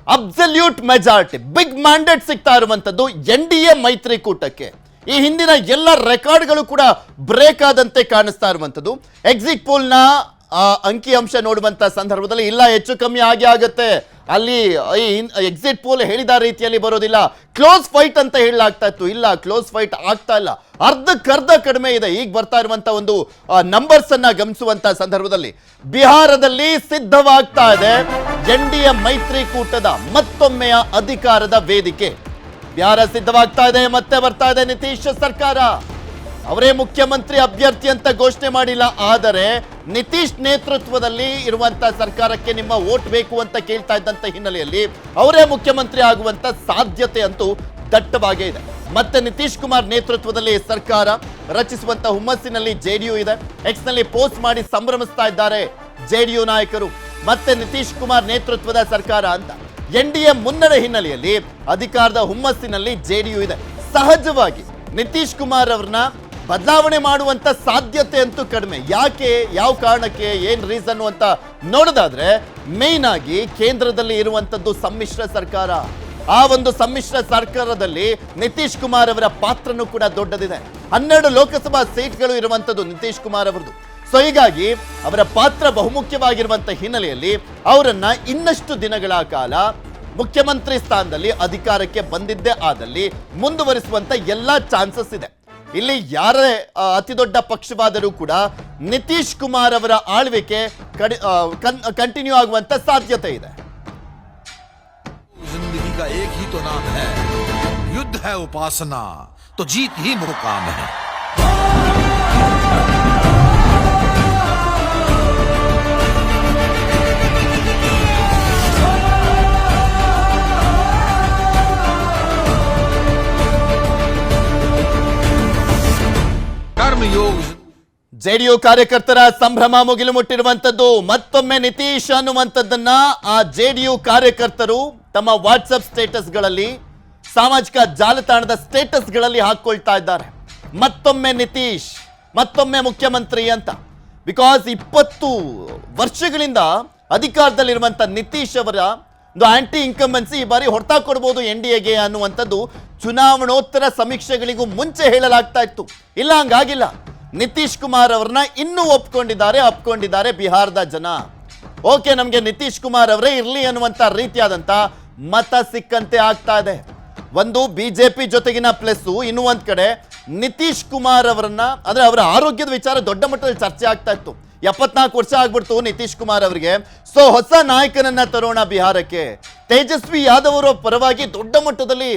Absolute majority big mandate ಸಿಗ್ತಾ ಇರುವಂತದ್ದು NDA ಮೈತ್ರಿಕೂಟಕ್ಕೆ. ಈ ಹಿಂದಿನ ಎಲ್ಲ ರೆಕಾರ್ಡ್ಗಳು ಕೂಡ ಬ್ರೇಕ್ ಆದಂತೆ ಕಾಣಿಸ್ತಾ ಇರುವಂತದ್ದು. ಎಕ್ಸಿಟ್ ಪೋಲ್ನ ಅಂಕಿಅಂಶ ನೋಡುವಂತ ಸಂದರ್ಭದಲ್ಲಿ ಇಲ್ಲ, ಹೆಚ್ಚು ಕಮ್ಮಿ ಆಗಿ ಆಗುತ್ತೆ, ಅಲ್ಲಿ ಎಕ್ಸಿಟ್ ಪೋಲ್ ಹೇಳಿದ ರೀತಿಯಲ್ಲಿ ಬರೋದಿಲ್ಲ, ಕ್ಲೋಸ್ ಫೈಟ್ ಅಂತ ಹೇಳಲಾಗ್ತಾ ಇತ್ತು. ಇಲ್ಲ, ಕ್ಲೋಸ್ ಫೈಟ್ ಆಗ್ತಾ ಇಲ್ಲ, ಅರ್ಧಕ್ಕರ್ಧ ಕಡಿಮೆ ಇದೆ. ಈಗ ಬರ್ತಾ ಇರುವಂತ ಒಂದು ನಂಬರ್ಸ್ ಅನ್ನ ಗಮನಿಸುವಂತ ಸಂದರ್ಭದಲ್ಲಿ ಬಿಹಾರದಲ್ಲಿ ಸಿದ್ಧವಾಗ್ತಾ ಇದೆ NDA ಮೈತ್ರಿಕೂಟದ ಮತ್ತೊಮ್ಮೆಯ ಅಧಿಕಾರದ ವೇದಿಕೆ. ಬಿಹಾರ ಸಿದ್ಧವಾಗ್ತಾ ಇದೆ, ಮತ್ತೆ ಬರ್ತಾ ಇದೆ ನಿತೀಶ್ ಸರ್ಕಾರ. ಅವರೇ ಮುಖ್ಯಮಂತ್ರಿ ಅಭ್ಯರ್ಥಿ ಅಂತ ಘೋಷಣೆ ಮಾಡಿಲ್ಲ, ಆದರೆ ನಿತೀಶ್ ನೇತೃತ್ವದಲ್ಲಿ ಇರುವಂತ ಸರ್ಕಾರಕ್ಕೆ ನಿಮ್ಮ ವೋಟ್ ಬೇಕು ಅಂತ ಕೇಳ್ತಾ ಇದ್ದಂತ ಹಿನ್ನೆಲೆಯಲ್ಲಿ ಅವರೇ ಮುಖ್ಯಮಂತ್ರಿ ಆಗುವಂತ ಸಾಧ್ಯತೆ ಅಂತೂ ದಟ್ಟವಾಗೇ ಇದೆ. ಮತ್ತೆ ನಿತೀಶ್ ಕುಮಾರ್ ನೇತೃತ್ವದಲ್ಲಿ ಸರ್ಕಾರ ರಚಿಸುವಂತ ಹುಮ್ಮಸ್ಸಿನಲ್ಲಿ JDU ಇದೆ. ಎಕ್ಸ್ ನಲ್ಲಿ ಪೋಸ್ಟ್ ಮಾಡಿ ಸಂಭ್ರಮಿಸ್ತಾ ಇದ್ದಾರೆ JDU ನಾಯಕರು. ಮತ್ತೆ ನಿತೀಶ್ ಕುಮಾರ್ ನೇತೃತ್ವದ ಸರ್ಕಾರ ಅಂತ NDA ಮುನ್ನಡೆ ಹಿನ್ನೆಲೆಯಲ್ಲಿ ಅಧಿಕಾರದ ಹುಮ್ಮಸ್ಸಿನಲ್ಲಿ JDU ಇದೆ. ಸಹಜವಾಗಿ ನಿತೀಶ್ ಕುಮಾರ್ ಅವ್ರನ್ನ ಬದಲಾವಣೆ ಮಾಡುವಂತ ಸಾಧ್ಯತೆ ಅಂತೂ ಕಡಿಮೆ. ಯಾಕೆ, ಯಾವ ಕಾರಣಕ್ಕೆ, ಏನ್ ರೀಸನ್ ಅಂತ ನೋಡೋದಾದ್ರೆ ಮೇನ್ ಆಗಿ ಕೇಂದ್ರದಲ್ಲಿ ಇರುವಂತದ್ದು ಸಮ್ಮಿಶ್ರ ಸರ್ಕಾರ. ಆ ಒಂದು ಸಮ್ಮಿಶ್ರ ಸರ್ಕಾರದಲ್ಲಿ ನಿತೀಶ್ ಕುಮಾರ್ ಅವರ ಪಾತ್ರನೂ ಕೂಡ ದೊಡ್ಡದಿದೆ. 12 ಲೋಕಸಭಾ ಸೀಟ್ಗಳು ಇರುವಂತದ್ದು ನಿತೀಶ್ ಕುಮಾರ್ ಅವರದು. ಸೊ ಹೀಗಾಗಿ ಅವರ ಪಾತ್ರ ಬಹುಮುಖ್ಯವಾಗಿರುವಂತ ಹಿನ್ನೆಲೆಯಲ್ಲಿ ಅವರನ್ನ ಇನ್ನಷ್ಟು ದಿನಗಳ ಕಾಲ ಮುಖ್ಯಮಂತ್ರಿ ಸ್ಥಾನದಲ್ಲಿ ಅಧಿಕಾರಕ್ಕೆ ಬಂದಿದ್ದೇ ಆದಲ್ಲಿ ಮುಂದುವರಿಸುವಂತ ಎಲ್ಲಾ ಚಾನ್ಸಸ್ ಇದೆ. ಇಲ್ಲಿ ಯಾರೇ ಅತಿ ದೊಡ್ಡ ಪಕ್ಷವಾದರೂ ಕೂಡ ನಿತೀಶ್ ಕುಮಾರ್ ಅವರ ಆಳ್ವಿಕೆ ಕಂಟಿನ್ಯೂ ಆಗುವಂತ ಸಾಧ್ಯತೆ ಇದೆ. जिंदगी का एक ही तो नाम है, युद्ध है उपासना, तो जीत ही मुकाम है. JDU ಕಾರ್ಯಕರ್ತರ ಸಂಭ್ರಮ ಮುಗಿಲು ಮುಟ್ಟಿರುವಂತದ್ದು. ಮತ್ತೊಮ್ಮೆ ನಿತೀಶ್ ಅನ್ನುವಂಥದ್ದನ್ನ ಆ JDU ಕಾರ್ಯಕರ್ತರು ತಮ್ಮ ವಾಟ್ಸಪ್ ಸ್ಟೇಟಸ್ಗಳಲ್ಲಿ, ಸಾಮಾಜಿಕ ಜಾಲತಾಣದ ಸ್ಟೇಟಸ್ಗಳಲ್ಲಿ ಹಾಕೊಳ್ತಾ ಇದ್ದಾರೆ. ಮತ್ತೊಮ್ಮೆ ನಿತೀಶ್, ಮತ್ತೊಮ್ಮೆ ಮುಖ್ಯಮಂತ್ರಿ ಅಂತ. ಬಿಕಾಸ್ 20 ವರ್ಷಗಳಿಂದ ಅಧಿಕಾರದಲ್ಲಿರುವಂತ ನಿತೀಶ್ ಅವರ ಒಂದು ಆಂಟಿ ಇನ್ಕಂಬೆನ್ಸಿ ಈ ಬಾರಿ ಹೊರತಾ ಕೊಡ್ಬೋದು NDAಗೆ ಅನ್ನುವಂಥದ್ದು ಚುನಾವಣೋತ್ತರ ಸಮೀಕ್ಷೆಗಳಿಗೂ ಮುಂಚೆ ಹೇಳಲಾಗ್ತಾ ಇತ್ತು. ಇಲ್ಲ, ಹಂಗಾಗಿಲ್ಲ. ನಿತೀಶ್ ಕುಮಾರ್ ಅವ್ರನ್ನ ಇನ್ನೂ ಅಪ್ಕೊಂಡಿದ್ದಾರೆ ಬಿಹಾರದ ಜನ. ಓಕೆ, ನಮಗೆ ನಿತೀಶ್ ಕುಮಾರ್ ಅವರೇ ಇರ್ಲಿ ಅನ್ನುವಂತ ರೀತಿಯಾದಂತ ಮತ ಸಿಕ್ಕಂತೆ ಆಗ್ತಾ ಇದೆ. ಒಂದು ಬಿಜೆಪಿ ಜೊತೆಗಿನ ಪ್ಲಸ್, ಇನ್ನು ಒಂದ್ ಕಡೆ ನಿತೀಶ್ ಕುಮಾರ್ ಅವರನ್ನ, ಅಂದ್ರೆ ಅವರ ಆರೋಗ್ಯದ ವಿಚಾರ ದೊಡ್ಡ ಮಟ್ಟದಲ್ಲಿ ಚರ್ಚೆ ಆಗ್ತಾ ಇತ್ತು. 74 ವರ್ಷ ಆಗ್ಬಿಡ್ತು ನಿತೀಶ್ ಕುಮಾರ್ ಅವರಿಗೆ. ಸೊ ಹೊಸ ನಾಯಕನನ್ನ ತರೋಣ ಬಿಹಾರಕ್ಕೆ. ತೇಜಸ್ವಿ ಯಾದವ್ ಅವರ ಪರವಾಗಿ ದೊಡ್ಡ ಮಟ್ಟದಲ್ಲಿ